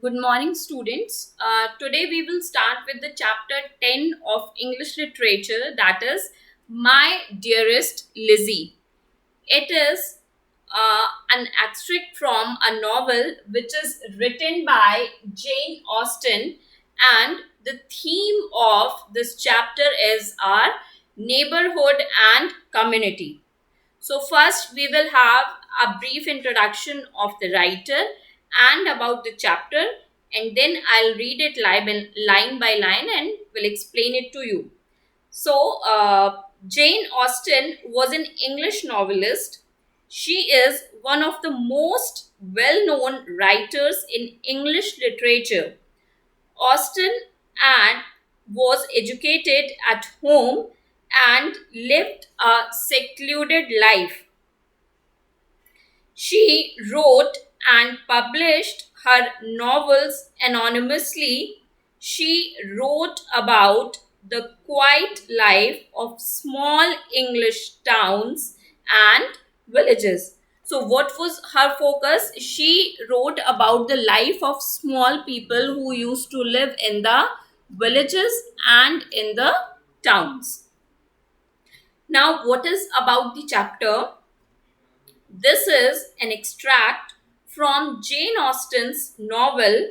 Good morning, students. Today we will start with the chapter 10 of English literature, that is My Dearest Lizzie. It is an extract from a novel which is written by Jane Austen, and the theme of this chapter is our neighborhood and community. So, first, we will have a brief introduction of the writer and about the chapter, and then I'll read it line by line and will explain it to you. Jane Austen was an English novelist. She is one of the most well known writers in English literature. Austen and was educated at home and lived a secluded life. She wrote and published her novels anonymously. She wrote about the quiet life of small English towns and villages. So, what was her focus? She wrote about the life of small people who used to live in the villages and in the towns. Now, what is about the chapter? This is an extract from Jane Austen's novel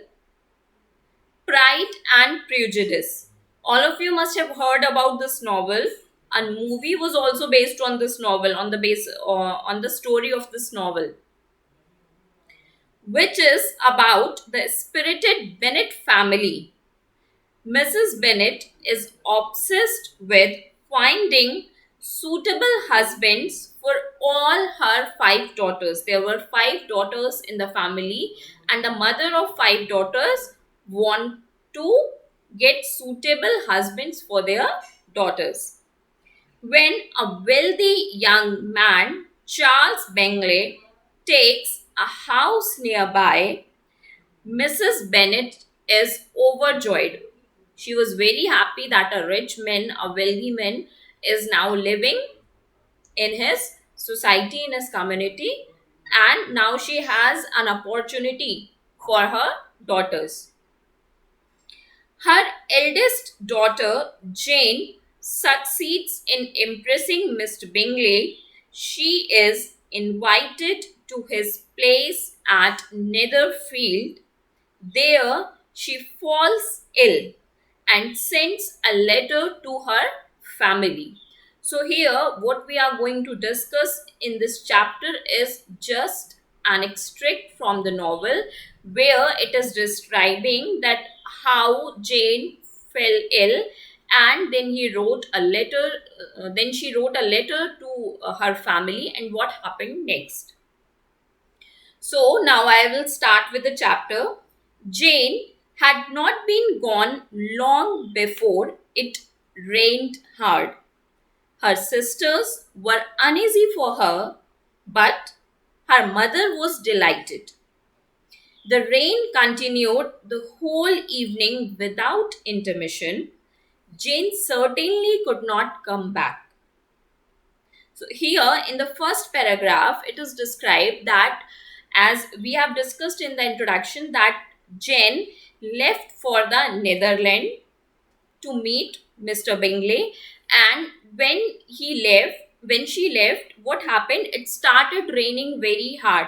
Pride and Prejudice. All of you must have heard about this novel. A movie was also based on this novel, on the story of this novel, which is about the spirited Bennet family. Mrs. Bennet is obsessed with finding suitable husbands for all her five daughters. There were five daughters in the family, and the mother of five daughters want to get suitable husbands for their daughters. When a wealthy young man, Charles Bingley, takes a house nearby, Mrs. Bennet is overjoyed. She was very happy that a rich man, a wealthy man, is now living in his society, in his community, and now she has an opportunity for her daughters. Her eldest daughter, Jane, succeeds in impressing Mr. Bingley. She is invited to his place at Netherfield. There, she falls ill and sends a letter to her family. So, here, what we are going to discuss in this chapter is just an extract from the novel where it is describing that how Jane fell ill, and then she wrote a letter to her family, and what happened next. So now I will start with the chapter. Jane had not been gone long before it rained hard. Her sisters were uneasy for her, but her mother was delighted. The rain continued the whole evening without intermission. Jane certainly could not come back. So, here in the first paragraph, it is described that, as we have discussed in the introduction, that Jane left for the Netherlands to meet Mr. Bingley, and when she left, what happened? It started raining very hard,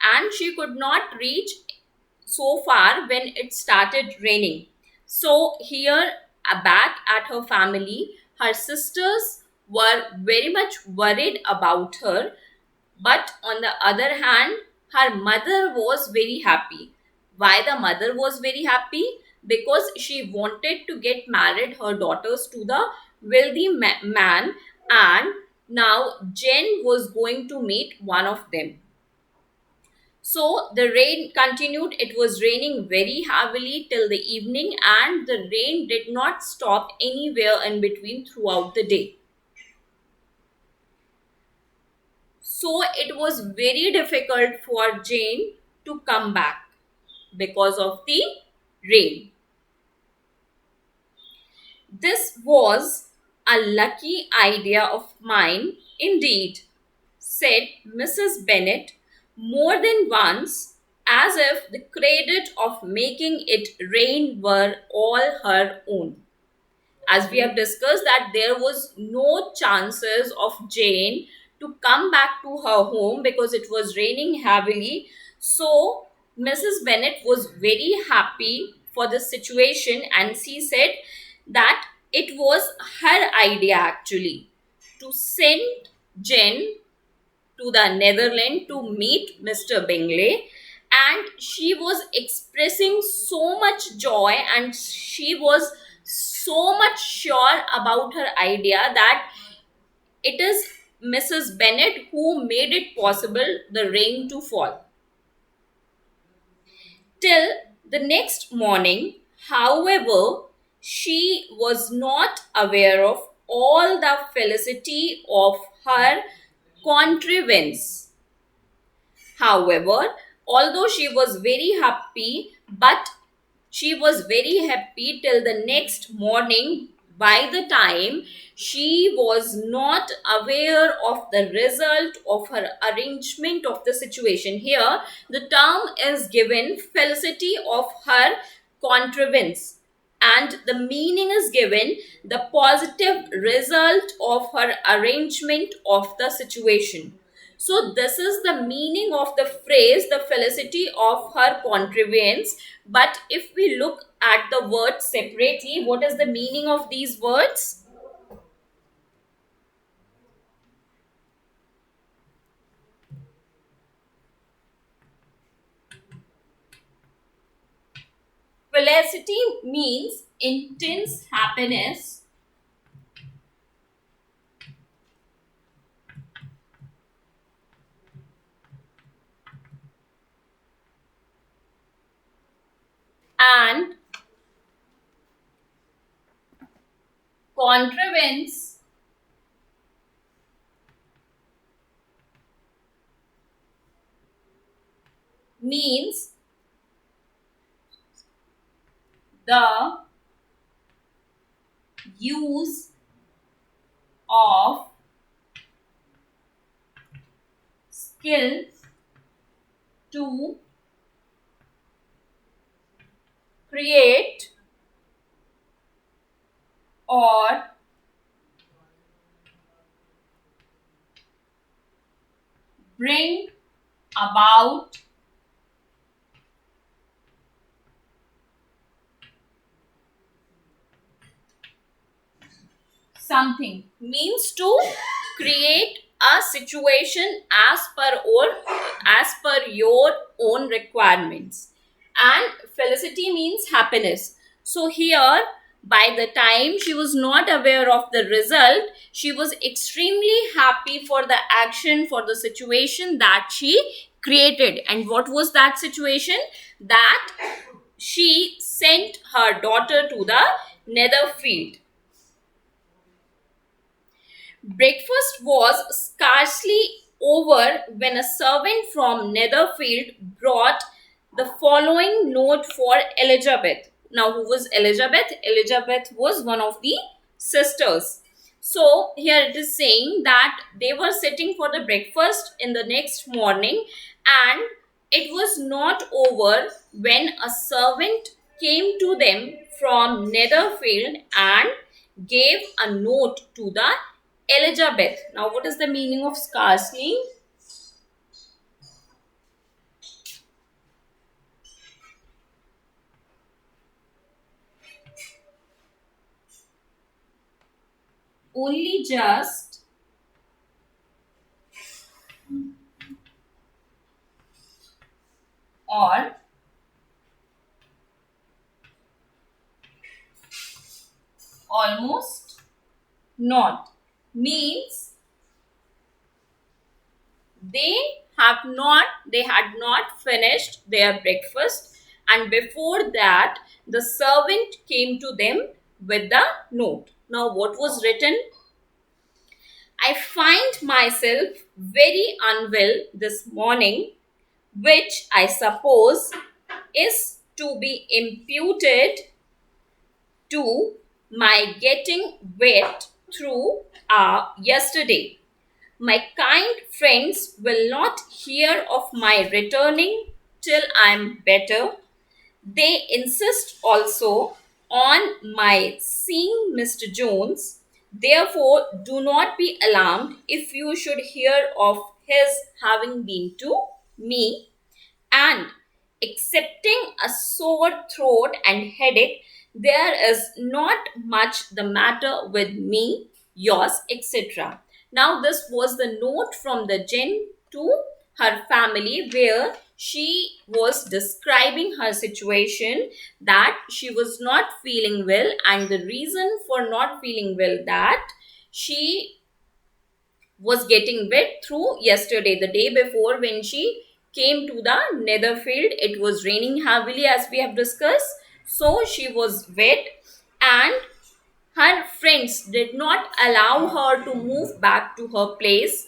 and she could not reach so far when it started raining. So, here back at her family, her sisters were very much worried about her, but on the other hand, her mother was very happy. Why the mother was very happy? Because she wanted to get married her daughters to the wealthy man, and now Jen was going to meet one of them. So the rain continued. It was raining very heavily till the evening, and the rain did not stop anywhere in between throughout the day. So it was very difficult for Jane to come back because of the rain. This was a lucky idea of mine indeed, said Mrs. Bennet more than once as if the credit of making it rain were all her own. As we have discussed, that there was no chances of Jane to come back to her home because it was raining heavily. So Mrs. Bennet was very happy for the situation, and she said that it was her idea actually to send Jane to the Netherlands to meet Mr. Bingley, and she was expressing so much joy, and she was so much sure about her idea that it is Mrs. Bennet who made it possible the rain to fall. Till the next morning, however, she was not aware of all the felicity of her contrivance. However, although she was very happy, but she was very happy till the next morning, by the time she was not aware of the result of her arrangement of the situation. Here, the term is given felicity of her contrivance, and the meaning is given the positive result of her arrangement of the situation. So, this is the meaning of the phrase, the felicity of her contrivance. But if we look at the words separately, what is the meaning of these words? Felicity means intense happiness, and contrivance means the use of skill to create or bring about something. Means to create a situation as per your own requirements. And felicity means happiness. So here, by the time she was not aware of the result, she was extremely happy for the action, for the situation that she created. And what was that situation? That she sent her daughter to the Netherfield. Breakfast was scarcely over when a servant from Netherfield brought the following note for Elizabeth. Now, who was Elizabeth? Elizabeth was one of the sisters. So, here it is saying that they were sitting for the breakfast in the next morning, and it was not over when a servant came to them from Netherfield and gave a note to the Elizabeth. Now, what is the meaning of scarcely? Only just, or almost not. Means they they had not finished their breakfast, and before that the servant came to them with the note. Now, what was written? I find myself very unwell this morning, which I suppose is to be imputed to my getting wet through yesterday. My kind friends will not hear of my returning. till I'm better. They insist also on my seeing Mr. Jones. Therefore, do not be alarmed if you should hear of his having been to me, and excepting a sore throat and headache, there is not much the matter with me, yours, etc. Now, this was the note from the Jen to her family, where she was describing her situation, that she was not feeling well, and the reason for not feeling well, that she was getting wet through yesterday, the day before, when she came to the Netherfield. It was raining heavily, as we have discussed. So she was wet, and her friends did not allow her to move back to her place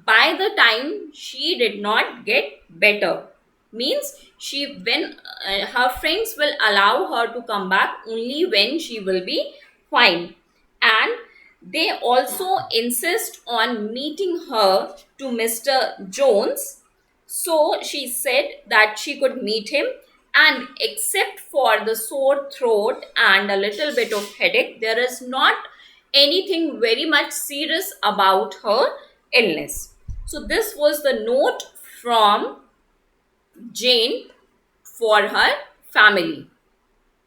by the time she did not get better. Means she, when her friends will allow her to come back only when she will be fine. And they also insist on meeting her to Mr. Jones. So she said that she could meet him, and except for the sore throat and a little bit of headache, there is not anything very much serious about her illness. So, this was the note from Jane for her family.